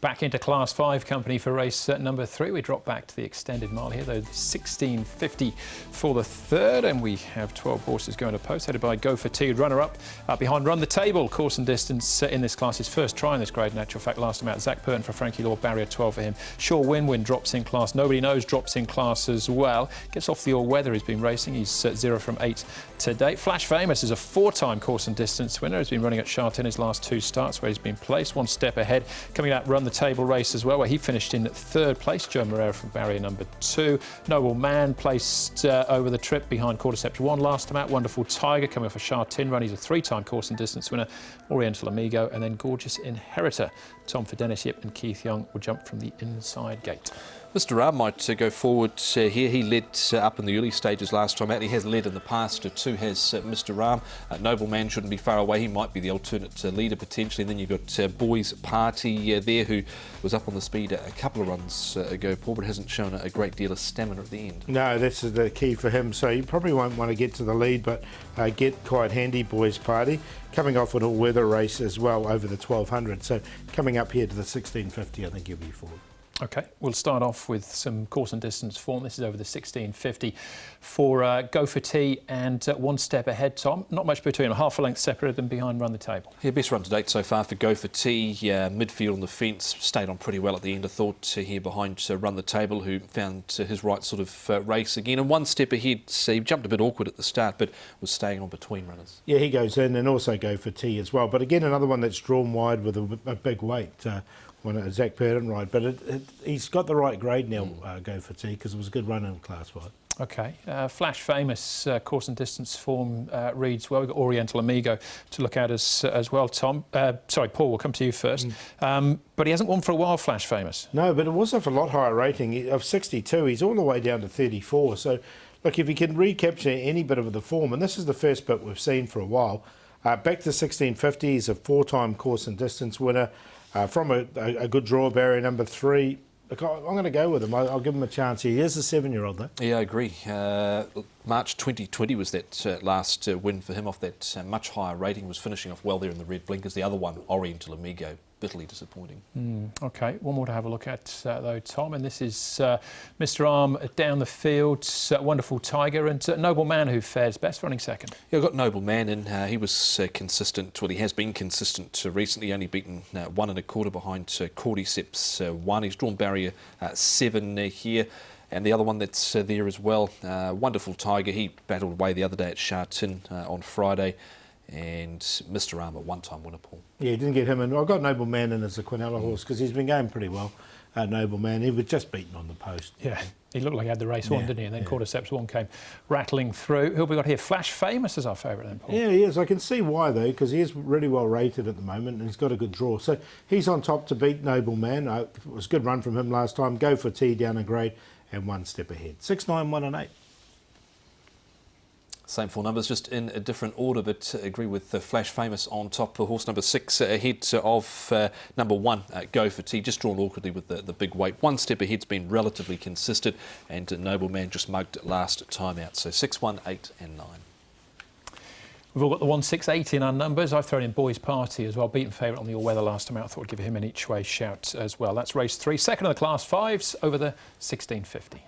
Back into Class 5 company for race number 3. We drop back to the extended mile here, though 16.50 for the third, and we have 12 horses going to post, headed by Go for Tea, runner-up behind Run the Table. Course and distance in this class, his first try in this grade, in actual fact, last time out. Zach Purton for Frankie Law, barrier 12 for him. Sure Win-Win drops in class. Nobody Knows drops in class as well. Gets off the all-weather, he's been racing. He's 0 from 8 to date. Flash Famous is a 4-time course and distance winner. He's been running at Charlton his last 2 starts, where he's been placed. 1 step ahead. Coming out Run the Table race as well, where he finished in 3rd place. Joe Moreira from barrier number 2. Noble Man placed over the trip behind Cordyceps 1 last time out. Wonderful Tiger coming off a Charlton run. He's a 3-time course and distance winner. Oriental Amigo, and then Gorgeous Inheritor. Tom for Dennis Yip and Keith Young will jump from the inside gate. Mr. Armour might go forward here. He led up in the early stages last time out. He has led in the past too, has Mr. Armour. Nobleman shouldn't be far away. He might be the alternate leader potentially. And then you've got Boys Party there, who was up on the speed a couple of runs ago, Paul, but hasn't shown a great deal of stamina at the end. No, that's the key for him. So you probably won't want to get to the lead, but get quite handy, Boys Party. Coming off an all-weather race as well over the 1200. So coming up here to the 1650, I think he'll be forward. OK, we'll start off with some course and distance form. This is over the 1650 for Go for Tea and 1 step ahead, Tom. Not much between them, half a length separated and behind Run the Table. Yeah, best run to date so far for Go for Tea. Midfield on the fence, stayed on pretty well at the end, I thought, here behind Run the Table, who found his right sort of race again. And 1 step ahead, he jumped a bit awkward at the start, but was staying on between runners. Yeah, he goes in, and also Go for Tea as well. But again, another one that's drawn wide with a big weight. When a Zach Purton ride, but he's got the right grade now, Go for Tea, because it was a good run in Class 5. OK, Flash Famous course and distance form reads well. We've got Oriental Amigo to look at as well, Tom. Sorry, Paul, we'll come to you first. But he hasn't won for a while, Flash Famous. No, but it was off a lot higher rating. Of 62, he's all the way down to 34. So, look, if he can recapture any bit of the form, and this is the first bit we've seen for a while, back to 1650, he's a 4-time course and distance winner. From a good draw, barrier number 3. Look, I'm going to go with him. I'll give him a chance here. He is a 7-year-old, though. Yeah, I agree. March 2020 was that last win for him off that much higher rating. Was finishing off well there in the red blinkers. The other one, Oriental Amigo, bitterly disappointing. OK, one more to have a look at, though, Tom. And this is Mr. Arm down the field. Wonderful Tiger and Noble Man, who fares best, running second. Yeah, I got Noble Man in. He was consistent. Well, he has been consistent recently, only beaten 1 1/4 behind Cordyceps 1. He's drawn barrier 7 here. And the other one that's there as well, Wonderful Tiger. He battled away the other day at Charlton on Friday. And Mr. Armour, 1-time winner, Paul. Yeah, he didn't get him in. I got Noble Man in as a Quinella horse because he's been going pretty well. Noble Man, he was just beaten on the post. Yeah, he looked like he had the race won, didn't he? And then Cordyceps 1 came rattling through. Who have we got here? Flash Famous is our favourite then, Paul. Yeah, he is. I can see why, though, because he is really well rated at the moment and he's got a good draw. So he's on top to beat Noble Man. It was a good run from him last time. Go for Tea down a grade and 1 step ahead. 6, 9, 1 and 8. Same 4 numbers, just in a different order, but agree with Flash Famous on top. Horse number 6 ahead of number 1, Go for Tea, just drawn awkwardly with the big weight. 1 step ahead's been relatively consistent, and Noble Man just mugged last time out. So 6, 1, 8 and 9. We've all got the 1, 6, 8 in our numbers. I've thrown in Boys Party as well. Beaten favourite on the all-weather last time out. I thought I'd give him an each-way shout as well. That's race 3. Second of the Class 5s over the 1650.